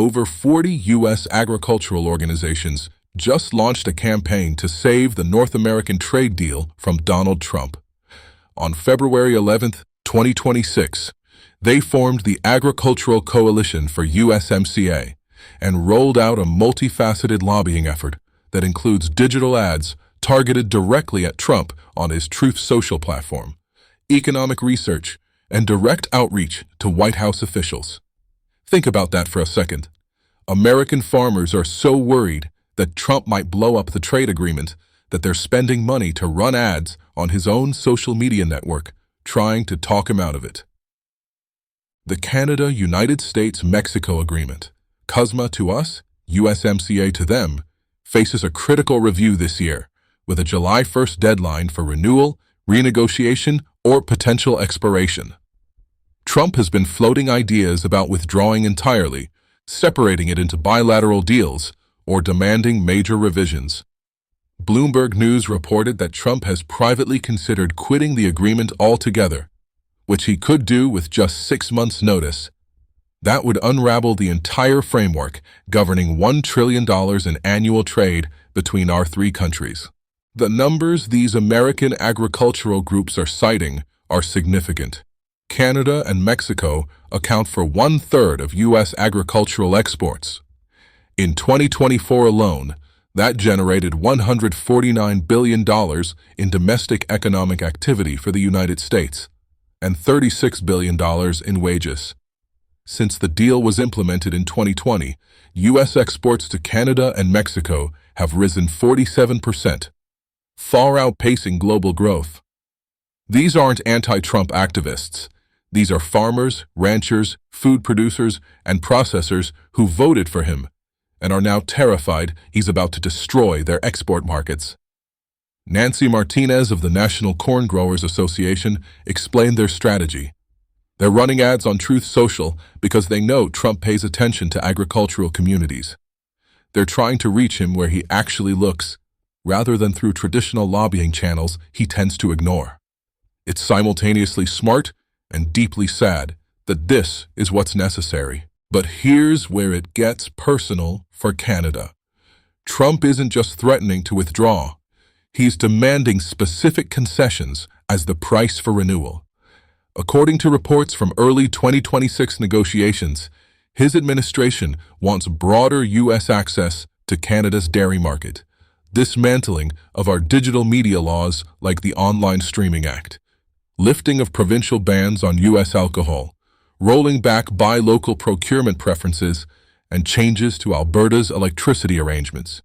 over 40 U.S. agricultural organizations just launched a campaign to save the North American trade deal from Donald Trump. On February 11, 2026, they formed the Agricultural Coalition for USMCA and rolled out a multifaceted lobbying effort that includes digital ads targeted directly at Trump on his Truth Social platform, economic research, and direct outreach to White House officials. Think about that for a second. American farmers are so worried that Trump might blow up the trade agreement that they're spending money to run ads on his own social media network, trying to talk him out of it. The Canada-United States-Mexico Agreement, CUSMA to us, USMCA to them, faces a critical review this year, with a July 1st deadline for renewal, renegotiation, or potential expiration. Trump has been floating ideas about withdrawing entirely, separating it into bilateral deals, or demanding major revisions. Bloomberg News reported that Trump has privately considered quitting the agreement altogether, which he could do with just 6 months' notice. That would unravel the entire framework governing $1 trillion in annual trade between our three countries. The numbers these American agricultural groups are citing are significant. Canada and Mexico account for 1/3 of U.S. agricultural exports. In 2024 alone, that generated $149 billion in domestic economic activity for the United States and $36 billion in wages. Since the deal was implemented in 2020, U.S. exports to Canada and Mexico have risen 47%, far outpacing global growth. These aren't anti-Trump activists. These are farmers, ranchers, food producers, and processors who voted for him and are now terrified he's about to destroy their export markets. Nancy Martinez of the National Corn Growers Association explained their strategy. They're running ads on Truth Social because they know Trump pays attention to agricultural communities. They're trying to reach him where he actually looks, rather than through traditional lobbying channels he tends to ignore. It's simultaneously smart and deeply sad that this is what's necessary. But here's where it gets personal for Canada. Trump isn't just threatening to withdraw. He's demanding specific concessions as the price for renewal. According to reports from early 2026 negotiations, his administration wants broader U.S. access to Canada's dairy market, dismantling of our digital media laws like the Online Streaming Act, lifting of provincial bans on U.S. alcohol, rolling back buy local procurement preferences, and changes to Alberta's electricity arrangements.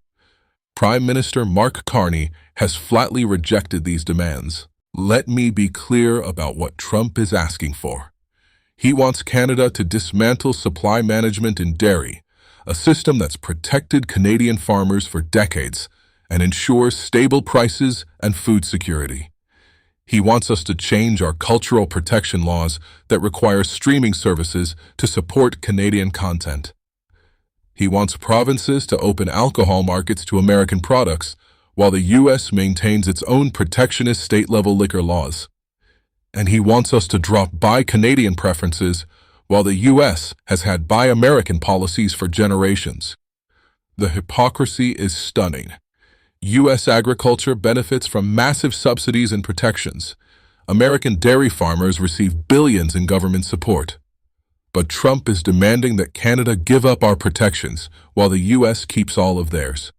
Prime Minister Mark Carney has flatly rejected these demands. Let me be clear about what Trump is asking for. He wants Canada to dismantle supply management in dairy, a system that's protected Canadian farmers for decades and ensures stable prices and food security. He wants us to change our cultural protection laws that require streaming services to support Canadian content. He wants provinces to open alcohol markets to American products, while the U.S. maintains its own protectionist state-level liquor laws. And he wants us to drop Buy Canadian preferences, while the U.S. has had Buy American policies for generations. The hypocrisy is stunning. U.S. agriculture benefits from massive subsidies and protections. American dairy farmers receive billions in government support. But Trump is demanding that Canada give up our protections, while the U.S. keeps all of theirs.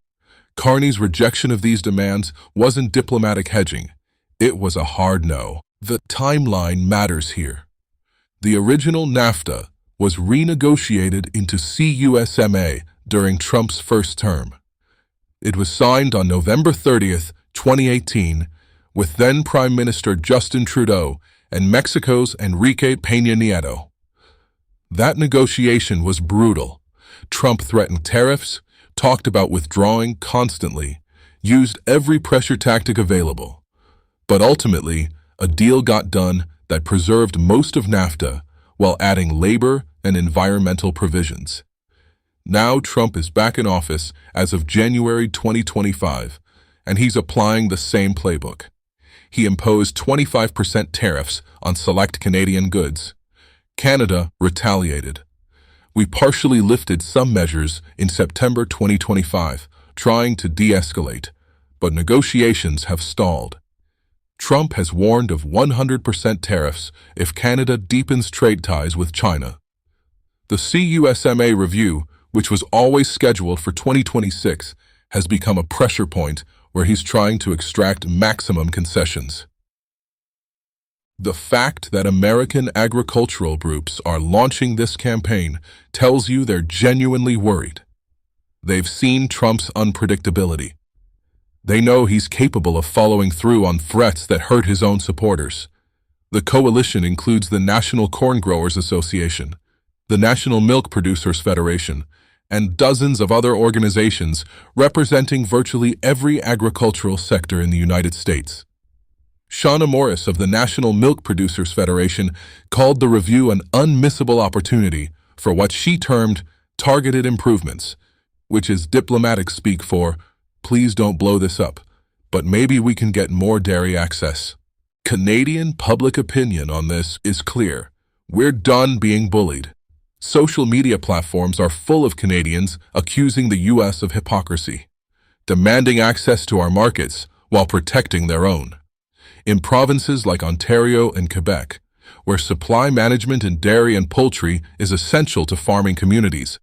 Carney's rejection of these demands wasn't diplomatic hedging. It was a hard no. The timeline matters here. The original NAFTA was renegotiated into CUSMA during Trump's first term. It was signed on November 30th, 2018, with then Prime Minister Justin Trudeau and Mexico's Enrique Peña Nieto. That negotiation was brutal. Trump threatened tariffs, talked about withdrawing constantly, used every pressure tactic available. But ultimately, a deal got done that preserved most of NAFTA while adding labor and environmental provisions. Now Trump is back in office as of January 2025, and he's applying the same playbook. He imposed 25% tariffs on select Canadian goods. Canada retaliated. We partially lifted some measures in September 2025, trying to de-escalate, but negotiations have stalled. Trump has warned of 100% tariffs if Canada deepens trade ties with China. The CUSMA review, which was always scheduled for 2026, has become a pressure point where he's trying to extract maximum concessions. The fact that American agricultural groups are launching this campaign tells you they're genuinely worried. They've seen Trump's unpredictability. They know he's capable of following through on threats that hurt his own supporters. The coalition includes the National Corn Growers Association, the National Milk Producers Federation, and dozens of other organizations representing virtually every agricultural sector in the United States. Shauna Morris of the National Milk Producers Federation called the review an unmissable opportunity for what she termed targeted improvements, which is diplomatic speak for, please don't blow this up, but maybe we can get more dairy access. Canadian public opinion on this is clear. We're done being bullied. Social media platforms are full of Canadians accusing the U.S. of hypocrisy, demanding access to our markets while protecting their own. In provinces like Ontario and Quebec, where supply management in dairy and poultry is essential to farming communities,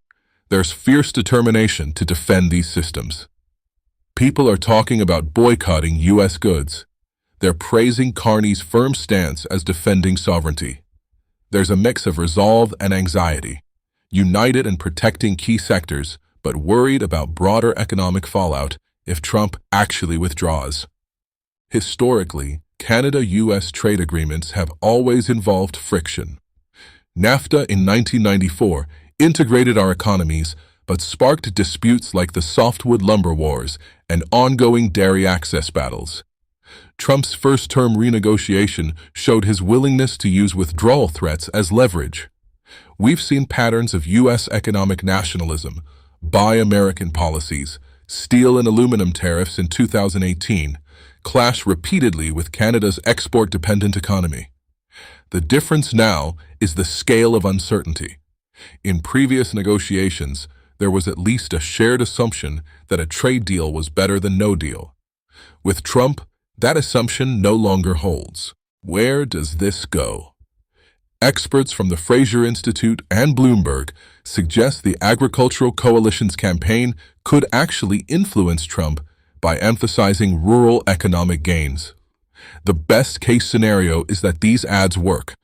there's fierce determination to defend these systems. People are talking about boycotting U.S. goods. They're praising Carney's firm stance as defending sovereignty. There's a mix of resolve and anxiety, united in protecting key sectors, but worried about broader economic fallout if Trump actually withdraws. Historically, Canada-U.S. trade agreements have always involved friction. NAFTA in 1994 integrated our economies, but sparked disputes like the softwood lumber wars and ongoing dairy access battles. Trump's first-term renegotiation showed his willingness to use withdrawal threats as leverage. We've seen patterns of U.S. economic nationalism, buy American policies, steel and aluminum tariffs in 2018, clash repeatedly with Canada's export-dependent economy. The difference now is the scale of uncertainty. In previous negotiations, there was at least a shared assumption that a trade deal was better than no deal. With Trump, that assumption no longer holds. Where does this go? Experts from the Fraser Institute and Bloomberg suggest the Agricultural Coalition's campaign could actually influence Trump by emphasizing rural economic gains. The best-case scenario is that these ads work.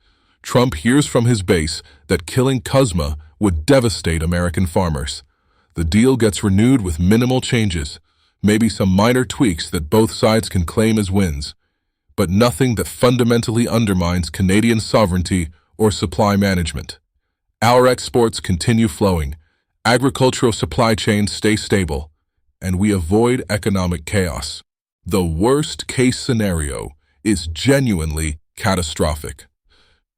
Trump hears from his base that killing CUSMA would devastate American farmers. The deal gets renewed with minimal changes, maybe some minor tweaks that both sides can claim as wins, but nothing that fundamentally undermines Canadian sovereignty or supply management. Our exports continue flowing, agricultural supply chains stay stable, and we avoid economic chaos. The worst-case scenario is genuinely catastrophic.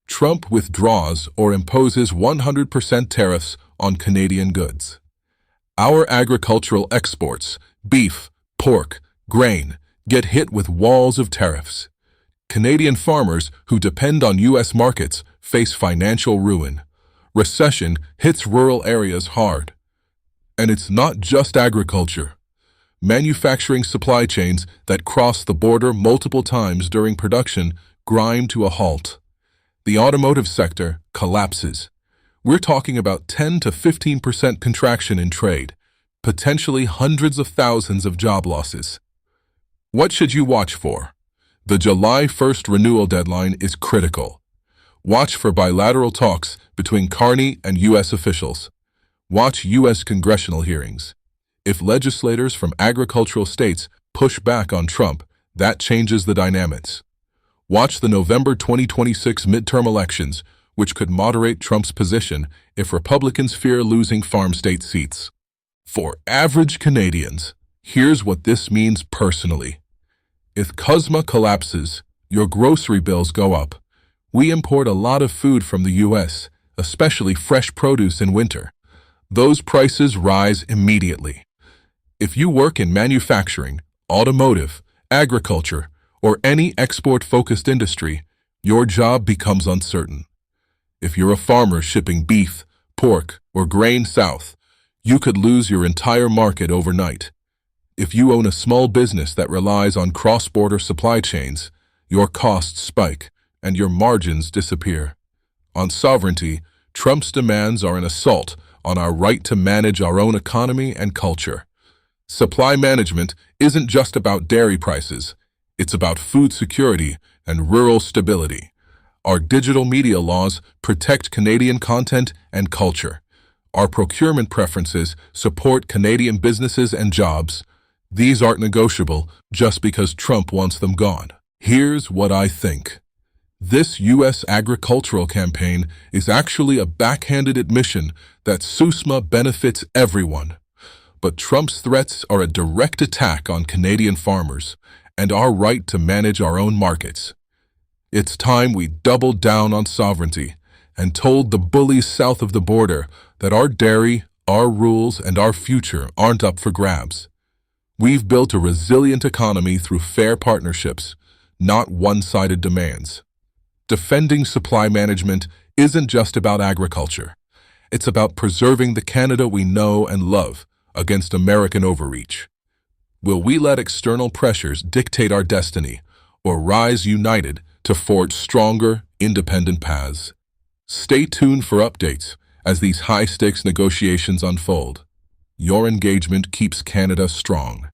Trump withdraws or imposes 100% tariffs on Canadian goods. Our agricultural exports, beef, pork, grain, get hit with walls of tariffs. Canadian farmers who depend on U.S. markets face financial ruin. Recession hits rural areas hard. And it's not just agriculture. Manufacturing supply chains that cross the border multiple times during production grind to a halt. The automotive sector collapses. We're talking about 10 to 15% contraction in trade, potentially hundreds of thousands of job losses. What should you watch for? The July 1st renewal deadline is critical. Watch for bilateral talks between Carney and U.S. officials. Watch U.S. congressional hearings. If legislators from agricultural states push back on Trump, that changes the dynamics. Watch the November 2026 midterm elections, which could moderate Trump's position if Republicans fear losing farm state seats. For average Canadians, here's what this means personally. If CUSMA collapses, your grocery bills go up. We import a lot of food from the U.S., especially fresh produce in winter. Those prices rise immediately. If you work in manufacturing, automotive, agriculture, or any export-focused industry, your job becomes uncertain. If you're a farmer shipping beef, pork, or grain south, you could lose your entire market overnight. If you own a small business that relies on cross-border supply chains, your costs spike and your margins disappear. On sovereignty, Trump's demands are an assault on our right to manage our own economy and culture. Supply management isn't just about dairy prices. It's about food security and rural stability. Our digital media laws protect Canadian content and culture. Our procurement preferences support Canadian businesses and jobs. These aren't negotiable just because Trump wants them gone. Here's what I think. This U.S. agricultural campaign is actually a backhanded admission that SUSMA benefits everyone. But Trump's threats are a direct attack on Canadian farmers and our right to manage our own markets. It's time we doubled down on sovereignty and told the bullies south of the border that our dairy, our rules, and our future aren't up for grabs. We've built a resilient economy through fair partnerships, not one-sided demands. Defending supply management isn't just about agriculture. It's about preserving the Canada we know and love against American overreach. Will we let external pressures dictate our destiny, or rise united to forge stronger, independent paths? Stay tuned for updates as these high-stakes negotiations unfold. Your engagement keeps Canada strong.